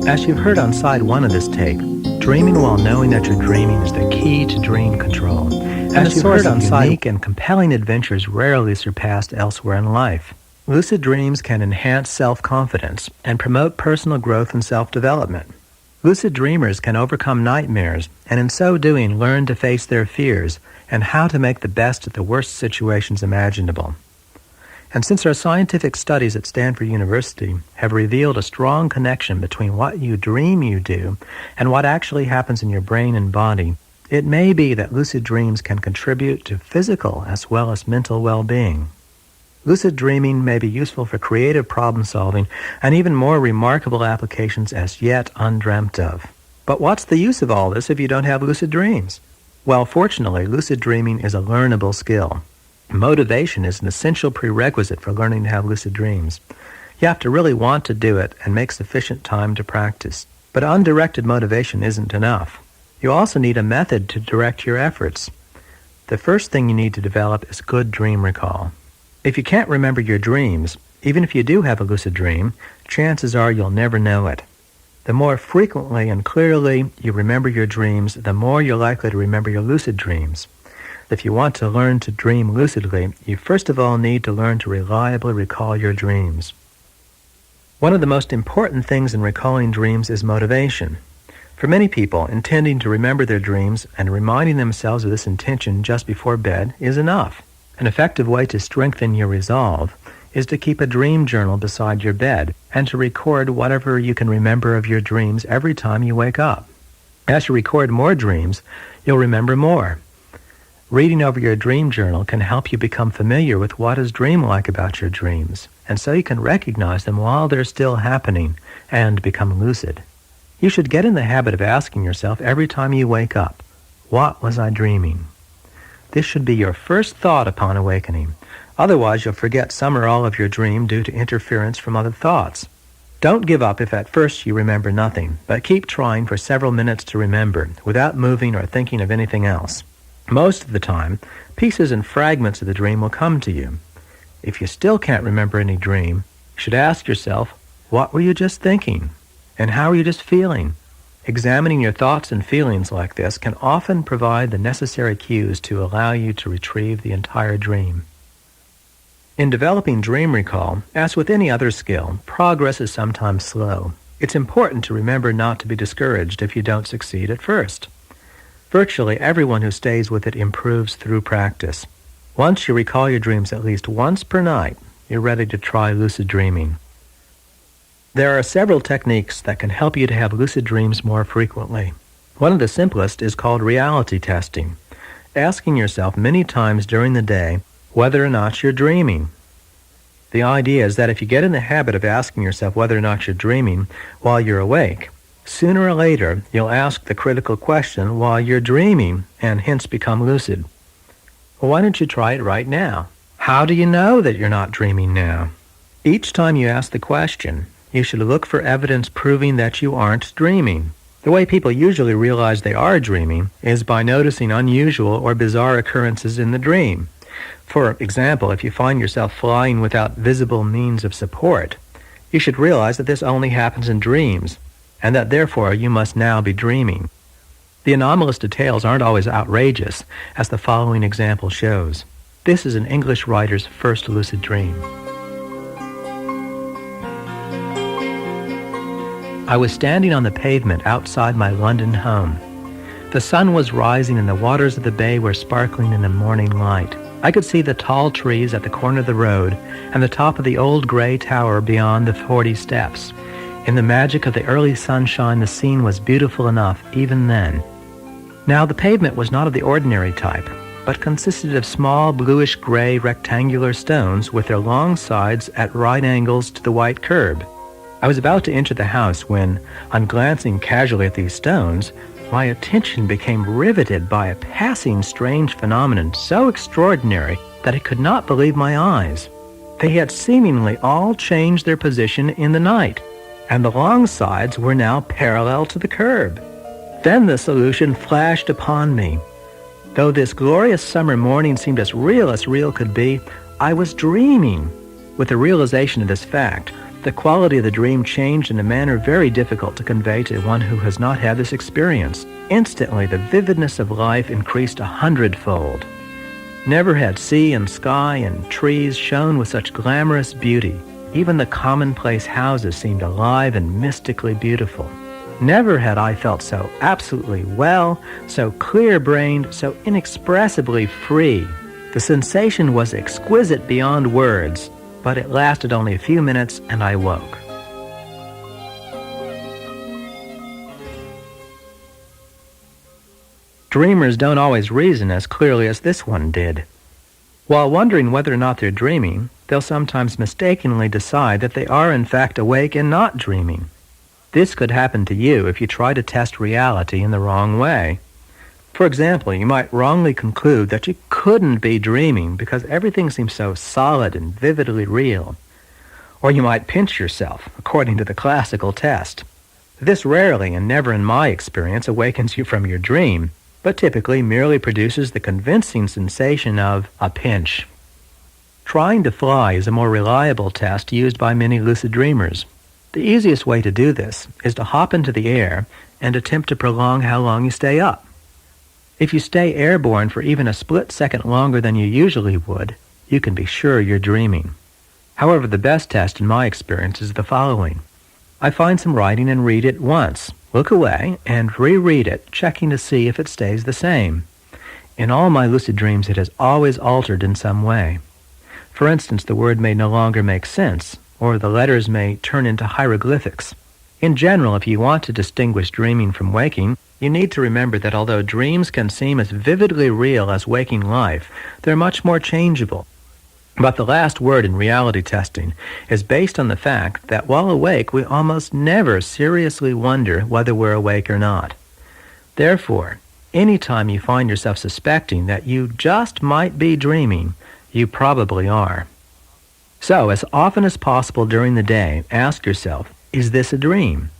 As you've heard on side 1 of this tape, dreaming while knowing that you're dreaming is the key to dream control. As you've heard on unique and compelling adventures rarely surpassed elsewhere in life. Lucid dreams can enhance self-confidence and promote personal growth and self-development. Lucid dreamers can overcome nightmares and in so doing learn to face their fears and how to make the best of the worst situations imaginable. And since our scientific studies at Stanford University have revealed a strong connection between what you dream you do and what actually happens in your brain and body, it may be that lucid dreams can contribute to physical as well as mental well-being. Lucid dreaming may be useful for creative problem-solving and even more remarkable applications as yet undreamt of. But what's the use of all this if you don't have lucid dreams? Well, fortunately, lucid dreaming is a learnable skill. Motivation is an essential prerequisite for learning to have lucid dreams. You have to really want to do it and make sufficient time to practice. But undirected motivation isn't enough. You also need a method to direct your efforts. The first thing you need to develop is good dream recall. If you can't remember your dreams, even if you do have a lucid dream, chances are you'll never know it. The more frequently and clearly you remember your dreams, the more you're likely to remember your lucid dreams. If you want to learn to dream lucidly, you first of all need to learn to reliably recall your dreams. One of the most important things in recalling dreams is motivation. For many people, intending to remember their dreams and reminding themselves of this intention just before bed is enough. An effective way to strengthen your resolve is to keep a dream journal beside your bed and to record whatever you can remember of your dreams every time you wake up. As you record more dreams, you'll remember more. Reading over your dream journal can help you become familiar with what is dreamlike about your dreams, and so you can recognize them while they're still happening and become lucid. You should get in the habit of asking yourself every time you wake up, what was I dreaming? This should be your first thought upon awakening. Otherwise, you'll forget some or all of your dream due to interference from other thoughts. Don't give up if at first you remember nothing, but keep trying for several minutes to remember, without moving or thinking of anything else. Most of the time, pieces and fragments of the dream will come to you. If you still can't remember any dream, you should ask yourself, what were you just thinking? And how were you just feeling? Examining your thoughts and feelings like this can often provide the necessary cues to allow you to retrieve the entire dream. In developing dream recall, as with any other skill, progress is sometimes slow. It's important to remember not to be discouraged if you don't succeed at first. Virtually everyone who stays with it improves through practice. Once you recall your dreams at least once per night, you're ready to try lucid dreaming. There are several techniques that can help you to have lucid dreams more frequently. One of the simplest is called reality testing, asking yourself many times during the day whether or not you're dreaming. The idea is that if you get in the habit of asking yourself whether or not you're dreaming while you're awake, sooner or later, you'll ask the critical question while you're dreaming and hence become lucid. Well, why don't you try it right now? How do you know that you're not dreaming now? Each time you ask the question, you should look for evidence proving that you aren't dreaming. The way people usually realize they are dreaming is by noticing unusual or bizarre occurrences in the dream. For example, if you find yourself flying without visible means of support, you should realize that this only happens in dreams, and that therefore you must now be dreaming. The anomalous details aren't always outrageous, as the following example shows. This is an English writer's first lucid dream. I was standing on the pavement outside my London home. The sun was rising and the waters of the bay were sparkling in the morning light. I could see the tall trees at the corner of the road and the top of the old gray tower beyond the 40 steps. In the magic of the early sunshine, the scene was beautiful enough even then. Now, the pavement was not of the ordinary type, but consisted of small bluish-gray rectangular stones with their long sides at right angles to the white curb. I was about to enter the house when, on glancing casually at these stones, my attention became riveted by a passing strange phenomenon so extraordinary that I could not believe my eyes. They had seemingly all changed their position in the night, and the long sides were now parallel to the curb. Then the solution flashed upon me. Though this glorious summer morning seemed as real could be, I was dreaming. With the realization of this fact, The quality of the dream changed in a manner very difficult to convey to one who has not had this experience. Instantly, the vividness of life increased 100-fold. Never had sea and sky and trees shone with such glamorous beauty. Even the commonplace houses seemed alive and mystically beautiful. Never had I felt so absolutely well, so clear-brained, so inexpressibly free. The sensation was exquisite beyond words, but it lasted only a few minutes and I woke. Dreamers don't always reason as clearly as this one did. While wondering whether or not they're dreaming, they'll sometimes mistakenly decide that they are in fact awake and not dreaming. This could happen to you if you try to test reality in the wrong way. For example, you might wrongly conclude that you couldn't be dreaming because everything seems so solid and vividly real. Or you might pinch yourself, according to the classical test. This rarely, and never in my experience, awakens you from your dream, but typically merely produces the convincing sensation of a pinch. Trying to fly is a more reliable test used by many lucid dreamers. The easiest way to do this is to hop into the air and attempt to prolong how long you stay up. If you stay airborne for even a split second longer than you usually would, you can be sure you're dreaming. However, the best test in my experience is the following. I find some writing and read it once, look away, and reread it, checking to see if it stays the same. In all my lucid dreams, it has always altered in some way. For instance, the word may no longer make sense, or the letters may turn into hieroglyphics. In general, if you want to distinguish dreaming from waking, you need to remember that although dreams can seem as vividly real as waking life, they're much more changeable. But the last word in reality testing is based on the fact that while awake, we almost never seriously wonder whether we're awake or not. Therefore, any time you find yourself suspecting that you just might be dreaming, you probably are. So, as often as possible during the day, ask yourself, is this a dream?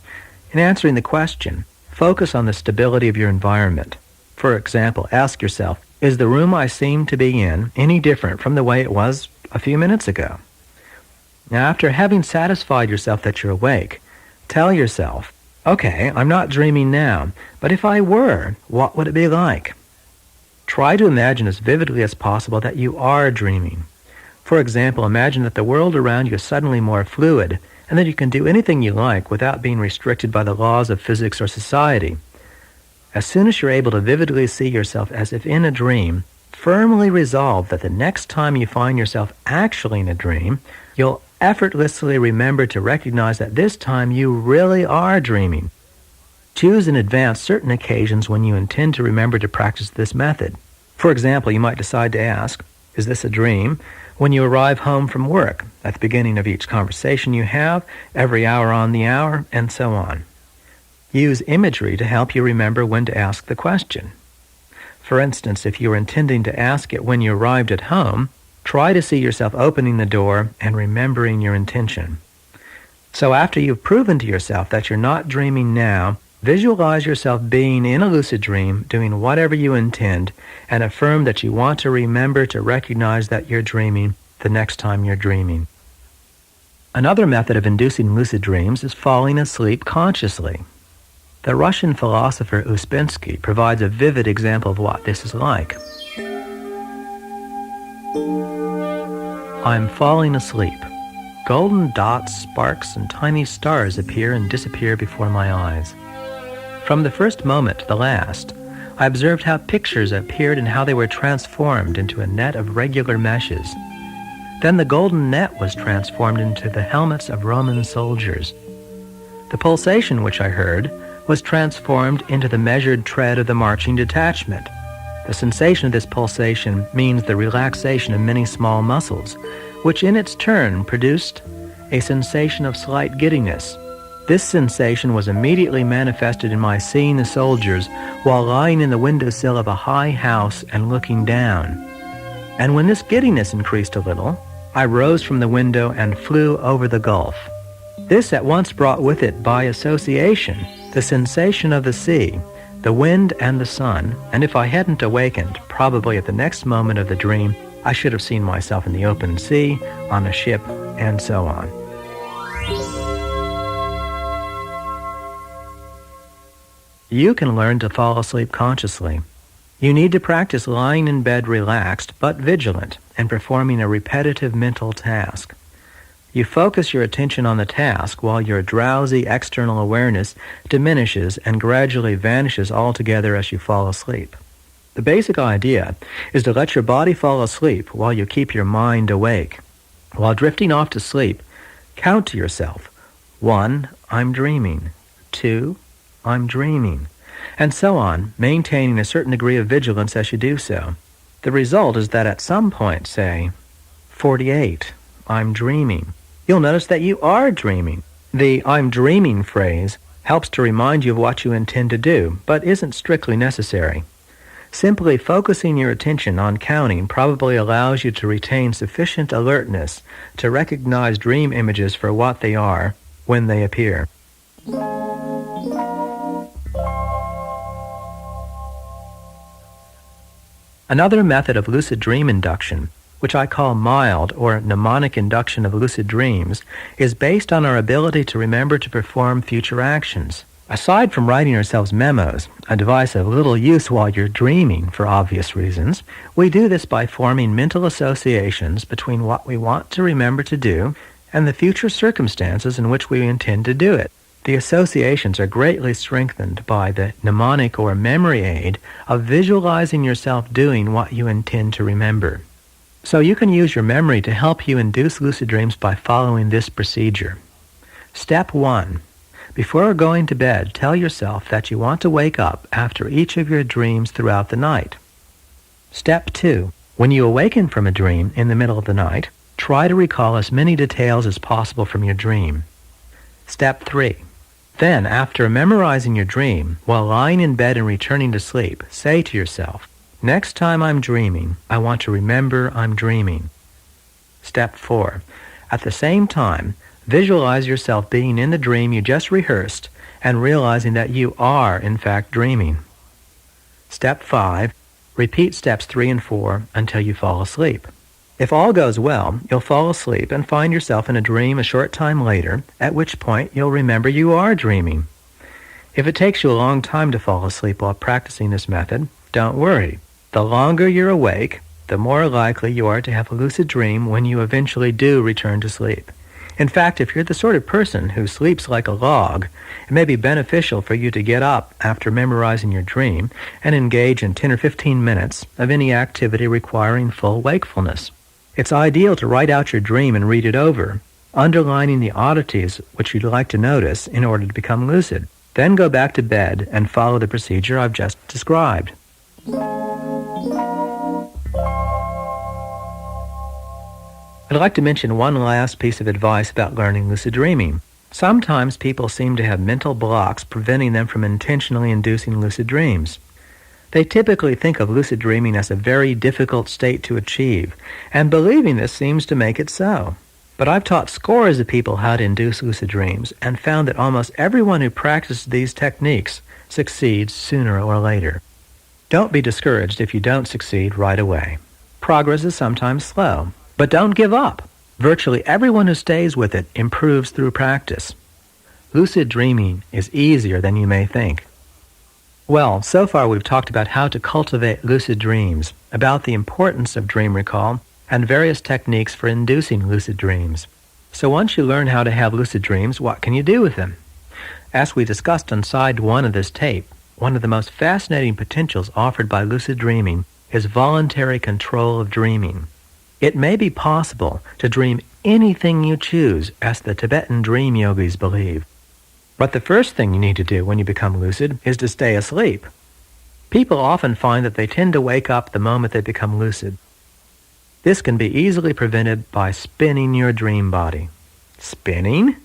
In answering the question, focus on the stability of your environment. For example, ask yourself, is the room I seem to be in any different from the way it was a few minutes ago? Now, after having satisfied yourself that you're awake, tell yourself, okay, I'm not dreaming now, but if I were, what would it be like? Try to imagine as vividly as possible that you are dreaming. For example, imagine that the world around you is suddenly more fluid, and that you can do anything you like without being restricted by the laws of physics or society. As soon as you're able to vividly see yourself as if in a dream, firmly resolve that the next time you find yourself actually in a dream, you'll effortlessly remember to recognize that this time you really are dreaming. Choose in advance certain occasions when you intend to remember to practice this method. For example, you might decide to ask, is this a dream? When you arrive home from work, at the beginning of each conversation you have, every hour on the hour, and so on. Use imagery to help you remember when to ask the question. For instance, if you are intending to ask it when you arrived at home, try to see yourself opening the door and remembering your intention. So after you've proven to yourself that you're not dreaming now, visualize yourself being in a lucid dream, doing whatever you intend, and affirm that you want to remember to recognize that you're dreaming the next time you're dreaming. Another method of inducing lucid dreams is falling asleep consciously. The Russian philosopher Uspensky provides a vivid example of what this is like. I'm falling asleep. Golden dots, sparks, and tiny stars appear and disappear before my eyes. From the first moment to the last, I observed how pictures appeared and how they were transformed into a net of regular meshes. Then the golden net was transformed into the helmets of Roman soldiers. The pulsation which I heard was transformed into the measured tread of the marching detachment. The sensation of this pulsation means the relaxation of many small muscles, which in its turn produced a sensation of slight giddiness. This sensation was immediately manifested in my seeing the soldiers while lying in the windowsill of a high house and looking down. And when this giddiness increased a little, I rose from the window and flew over the gulf. This at once brought with it, by association, the sensation of the sea, the wind and the sun, and if I hadn't awakened, probably at the next moment of the dream, I should have seen myself in the open sea, on a ship, and so on. You can learn to fall asleep consciously. You need to practice lying in bed relaxed but vigilant and performing a repetitive mental task. You focus your attention on the task while your drowsy external awareness diminishes and gradually vanishes altogether as you fall asleep. The basic idea is to let your body fall asleep while you keep your mind awake. While drifting off to sleep, count to yourself, 1, I'm dreaming, 2, I'm dreaming, and so on, maintaining a certain degree of vigilance as you do so. The result is that at some point, say, 48, I'm dreaming, you'll notice that you are dreaming. The I'm dreaming phrase helps to remind you of what you intend to do, but isn't strictly necessary. Simply focusing your attention on counting probably allows you to retain sufficient alertness to recognize dream images for what they are when they appear. Another method of lucid dream induction, which I call mild or mnemonic induction of lucid dreams, is based on our ability to remember to perform future actions. Aside from writing ourselves memos, a device of little use while you're dreaming for obvious reasons, we do this by forming mental associations between what we want to remember to do and the future circumstances in which we intend to do it. The associations are greatly strengthened by the mnemonic or memory aid of visualizing yourself doing what you intend to remember. So you can use your memory to help you induce lucid dreams by following this procedure. Step 1. Before going to bed, tell yourself that you want to wake up after each of your dreams throughout the night. Step 2. When you awaken from a dream in the middle of the night, try to recall as many details as possible from your dream. Step 3. Then, after memorizing your dream, while lying in bed and returning to sleep, say to yourself, next time I'm dreaming, I want to remember I'm dreaming. Step 4. At the same time, visualize yourself being in the dream you just rehearsed and realizing that you are, in fact, dreaming. Step 5. Repeat steps 3 and 4 until you fall asleep. If all goes well, you'll fall asleep and find yourself in a dream a short time later, at which point you'll remember you are dreaming. If it takes you a long time to fall asleep while practicing this method, don't worry. The longer you're awake, the more likely you are to have a lucid dream when you eventually do return to sleep. In fact, if you're the sort of person who sleeps like a log, it may be beneficial for you to get up after memorizing your dream and engage in 10 or 15 minutes of any activity requiring full wakefulness. It's ideal to write out your dream and read it over, underlining the oddities which you'd like to notice in order to become lucid. Then go back to bed and follow the procedure I've just described. I'd like to mention one last piece of advice about learning lucid dreaming. Sometimes people seem to have mental blocks preventing them from intentionally inducing lucid dreams. They typically think of lucid dreaming as a very difficult state to achieve, and believing this seems to make it so. But I've taught scores of people how to induce lucid dreams and found that almost everyone who practices these techniques succeeds sooner or later. Don't be discouraged if you don't succeed right away. Progress is sometimes slow. But don't give up. Virtually everyone who stays with it improves through practice. Lucid dreaming is easier than you may think. Well, so far we've talked about how to cultivate lucid dreams, about the importance of dream recall, and various techniques for inducing lucid dreams. So once you learn how to have lucid dreams, what can you do with them? As we discussed on side 1 of this tape, one of the most fascinating potentials offered by lucid dreaming is voluntary control of dreaming. It may be possible to dream anything you choose, as the Tibetan dream yogis believe. But the first thing you need to do when you become lucid is to stay asleep. People often find that they tend to wake up the moment they become lucid. This can be easily prevented by spinning your dream body. Spinning?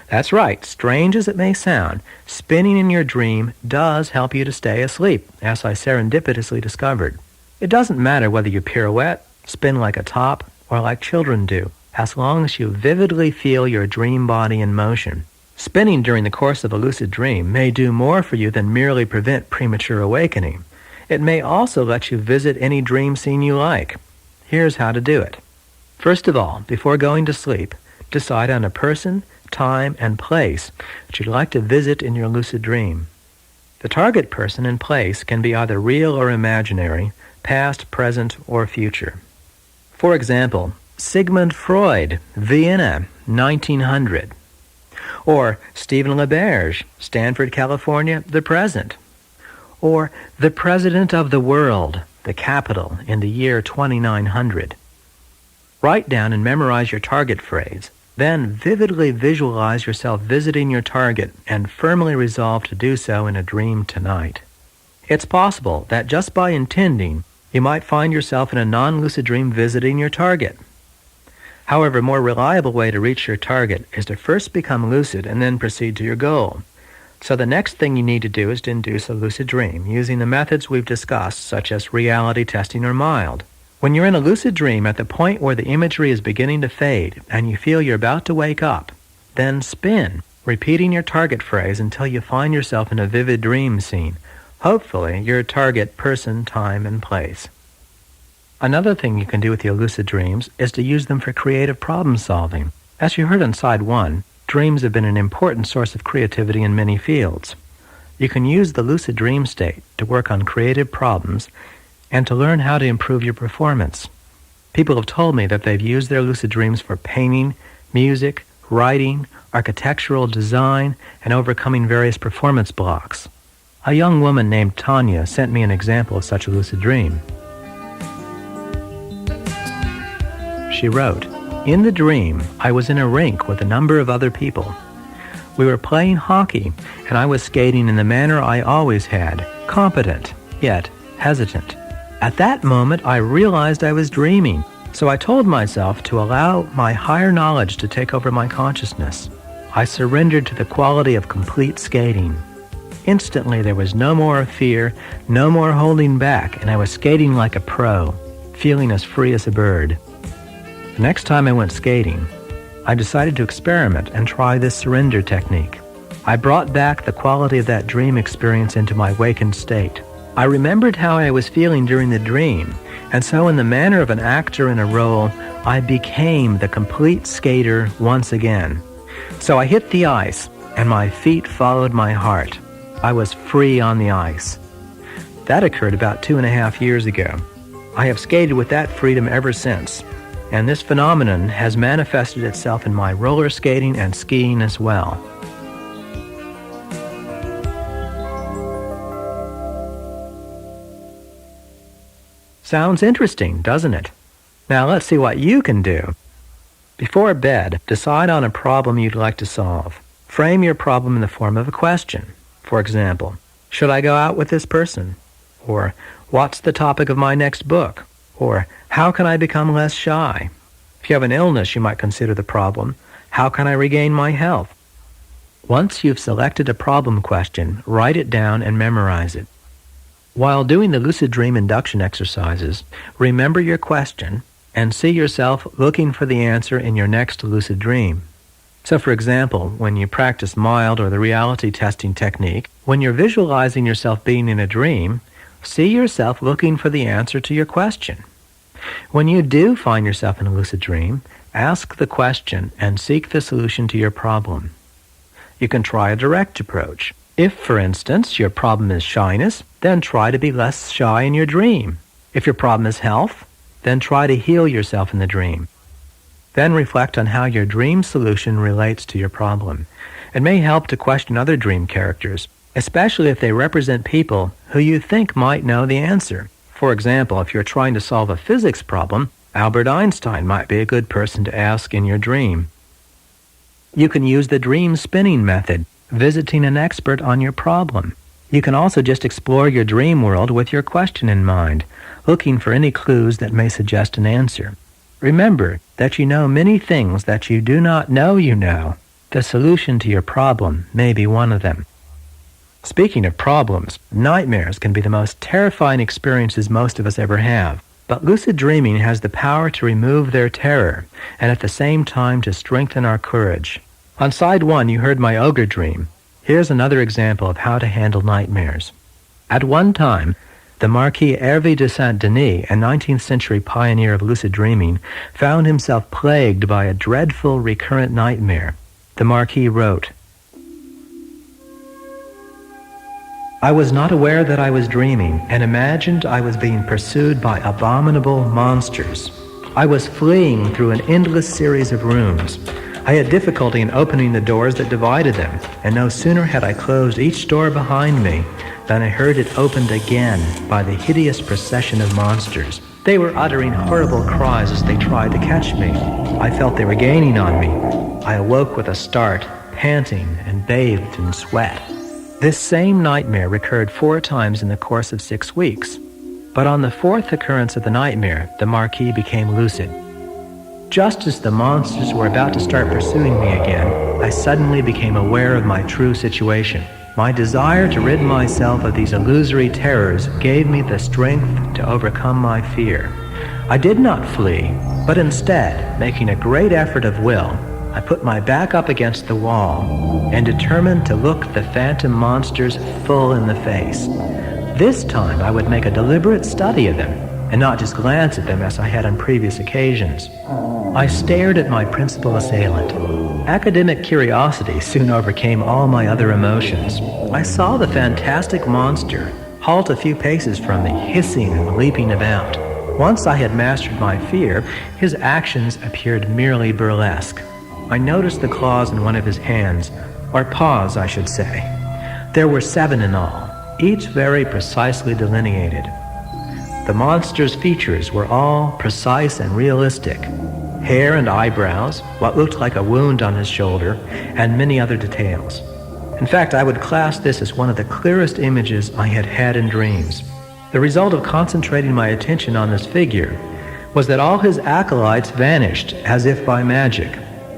That's right, strange as it may sound, spinning in your dream does help you to stay asleep, as I serendipitously discovered. It doesn't matter whether you pirouette, spin like a top, or like children do, as long as you vividly feel your dream body in motion. Spinning during the course of a lucid dream may do more for you than merely prevent premature awakening. It may also let you visit any dream scene you like. Here's how to do it. First of all, before going to sleep, decide on a person, time, and place that you'd like to visit in your lucid dream. The target person and place can be either real or imaginary, past, present, or future. For example, Sigmund Freud, Vienna, 1900. Or Stephen LaBerge, Stanford, California, the present. Or the President of the World, the Capitol, in the year 2900. Write down and memorize your target phrase. Then vividly visualize yourself visiting your target and firmly resolve to do so in a dream tonight. It's possible that just by intending, you might find yourself in a non-lucid dream visiting your target. However, a more reliable way to reach your target is to first become lucid and then proceed to your goal. So the next thing you need to do is to induce a lucid dream using the methods we've discussed, such as reality testing or mild. When you're in a lucid dream at the point where the imagery is beginning to fade and you feel you're about to wake up, then spin, repeating your target phrase until you find yourself in a vivid dream scene, hopefully your target person, time, and place. Another thing you can do with your lucid dreams is to use them for creative problem solving. As you heard on side 1, dreams have been an important source of creativity in many fields. You can use the lucid dream state to work on creative problems and to learn how to improve your performance. People have told me that they've used their lucid dreams for painting, music, writing, architectural design, and overcoming various performance blocks. A young woman named Tanya sent me an example of such a lucid dream. She wrote, "In the dream, I was in a rink with a number of other people. We were playing hockey, and I was skating in the manner I always had, competent, yet hesitant. At that moment, I realized I was dreaming, so I told myself to allow my higher knowledge to take over my consciousness. I surrendered to the quality of complete skating. Instantly, there was no more fear, no more holding back, and I was skating like a pro, feeling as free as a bird. The next time I went skating, I decided to experiment and try this surrender technique. I brought back the quality of that dream experience into my awakened state. I remembered how I was feeling during the dream, and so in the manner of an actor in a role, I became the complete skater once again. So I hit the ice, and my feet followed my heart. I was free on the ice. That occurred about 2.5 years ago. I have skated with that freedom ever since, and this phenomenon has manifested itself in my roller skating and skiing as well." Sounds interesting, doesn't it? Now let's see what you can do. Before bed, decide on a problem you'd like to solve. Frame your problem in the form of a question. For example, should I go out with this person? Or, what's the topic of my next book? Or, how can I become less shy? If you have an illness, you might consider the problem, how can I regain my health? Once you've selected a problem question, write it down and memorize it. While doing the lucid dream induction exercises, remember your question and see yourself looking for the answer in your next lucid dream. So for example, when you practice mild or the reality testing technique, when you're visualizing yourself being in a dream, see yourself looking for the answer to your question. When you do find yourself in a lucid dream, ask the question and seek the solution to your problem. You can try a direct approach. If, for instance, your problem is shyness, then try to be less shy in your dream. If your problem is health, then try to heal yourself in the dream. Then reflect on how your dream solution relates to your problem. It may help to question other dream characters, especially if they represent people who you think might know the answer. For example, if you're trying to solve a physics problem, Albert Einstein might be a good person to ask in your dream. You can use the dream spinning method, visiting an expert on your problem. You can also just explore your dream world with your question in mind, looking for any clues that may suggest an answer. Remember that you know many things that you do not know you know. The solution to your problem may be one of them. Speaking of problems, nightmares can be the most terrifying experiences most of us ever have. But lucid dreaming has the power to remove their terror, and at the same time to strengthen our courage. On side 1, you heard my ogre dream. Here's another example of how to handle nightmares. At one time, the Marquis Hervé de Saint-Denis, a 19th century pioneer of lucid dreaming, found himself plagued by a dreadful recurrent nightmare. The Marquis wrote, I was not aware that I was dreaming and imagined I was being pursued by abominable monsters. I was fleeing through an endless series of rooms. I had difficulty in opening the doors that divided them, and no sooner had I closed each door behind me than I heard it opened again by the hideous procession of monsters. They were uttering horrible cries as they tried to catch me. I felt they were gaining on me. I awoke with a start, panting and bathed in sweat. This same nightmare recurred 4 times in the course of 6 weeks. But on the 4th occurrence of the nightmare, the Marquis became lucid. Just as the monsters were about to start pursuing me again, I suddenly became aware of my true situation. My desire to rid myself of these illusory terrors gave me the strength to overcome my fear. I did not flee, but instead, making a great effort of will, I put my back up against the wall and determined to look the phantom monsters full in the face. This time I would make a deliberate study of them and not just glance at them as I had on previous occasions. I stared at my principal assailant. Academic curiosity soon overcame all my other emotions. I saw the fantastic monster halt a few paces from me, hissing and leaping about. Once I had mastered my fear, his actions appeared merely burlesque. I noticed the claws in one of his hands, or paws, I should say. There were 7 in all, each very precisely delineated. The monster's features were all precise and realistic. Hair and eyebrows, what looked like a wound on his shoulder, and many other details. In fact, I would class this as one of the clearest images I had had in dreams. The result of concentrating my attention on this figure was that all his acolytes vanished as if by magic.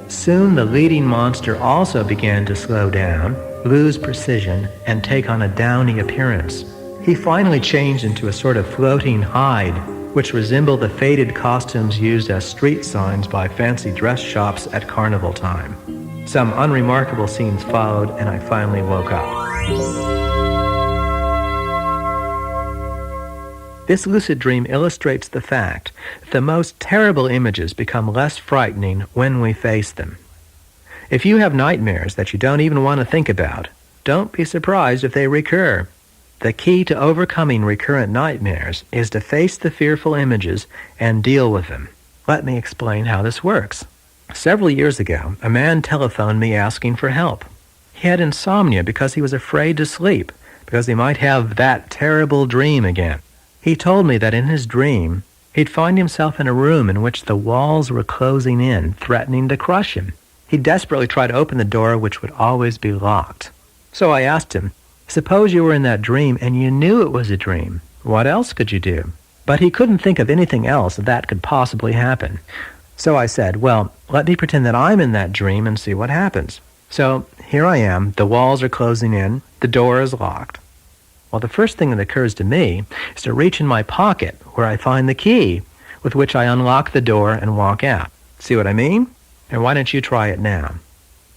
Soon the leading monster also began to slow down, lose precision, and take on a downy appearance. He finally changed into a sort of floating hide, which resembled the faded costumes used as street signs by fancy dress shops at carnival time. Some unremarkable scenes followed, and I finally woke up. This lucid dream illustrates the fact that the most terrible images become less frightening when we face them. If you have nightmares that you don't even want to think about, don't be surprised if they recur. The key to overcoming recurrent nightmares is to face the fearful images and deal with them. Let me explain how this works. Several years ago, a man telephoned me asking for help. He had insomnia because he was afraid to sleep, because he might have that terrible dream again. He told me that in his dream, he'd find himself in a room in which the walls were closing in, threatening to crush him. He'd desperately try to open the door, which would always be locked. So I asked him, suppose you were in that dream and you knew it was a dream. What else could you do? But he couldn't think of anything else that could possibly happen. So I said, well, let me pretend that I'm in that dream and see what happens. So here I am, the walls are closing in, the door is locked. Well, the first thing that occurs to me is to reach in my pocket where I find the key with which I unlock the door and walk out. See what I mean? And why don't you try it now?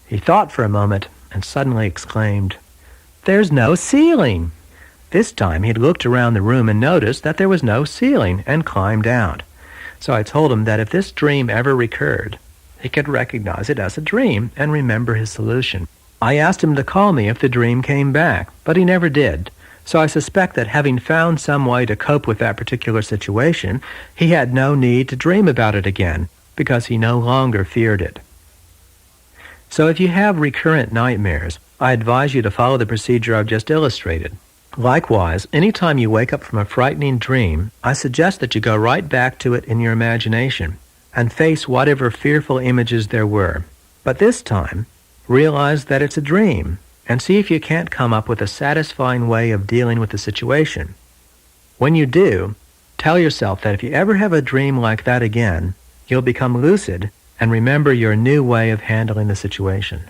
He thought for a moment and suddenly exclaimed, "There's no ceiling!" This time he'd looked around the room and noticed that there was no ceiling and climbed out. So I told him that if this dream ever recurred, he could recognize it as a dream and remember his solution. I asked him to call me if the dream came back, but he never did. So I suspect that having found some way to cope with that particular situation, he had no need to dream about it again, because he no longer feared it. So if you have recurrent nightmares, I advise you to follow the procedure I've just illustrated. Likewise, anytime you wake up from a frightening dream, I suggest that you go right back to it in your imagination and face whatever fearful images there were. But this time, realize that it's a dream and see if you can't come up with a satisfying way of dealing with the situation. When you do, tell yourself that if you ever have a dream like that again, you'll become lucid and remember your new way of handling the situation.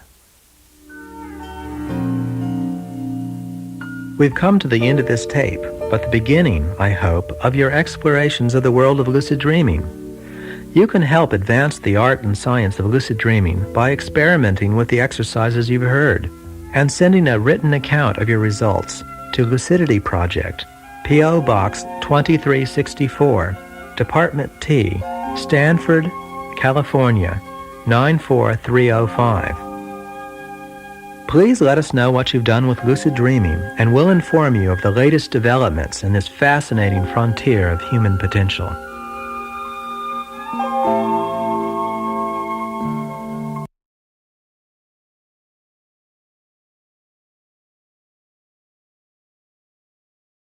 We've come to the end of this tape, but the beginning, I hope, of your explorations of the world of lucid dreaming. You can help advance the art and science of lucid dreaming by experimenting with the exercises you've heard and sending a written account of your results to Lucidity Project, P.O. Box 2364, Department T, Stanford, California, 94305. Please let us know what you've done with lucid dreaming, and we'll inform you of the latest developments in this fascinating frontier of human potential.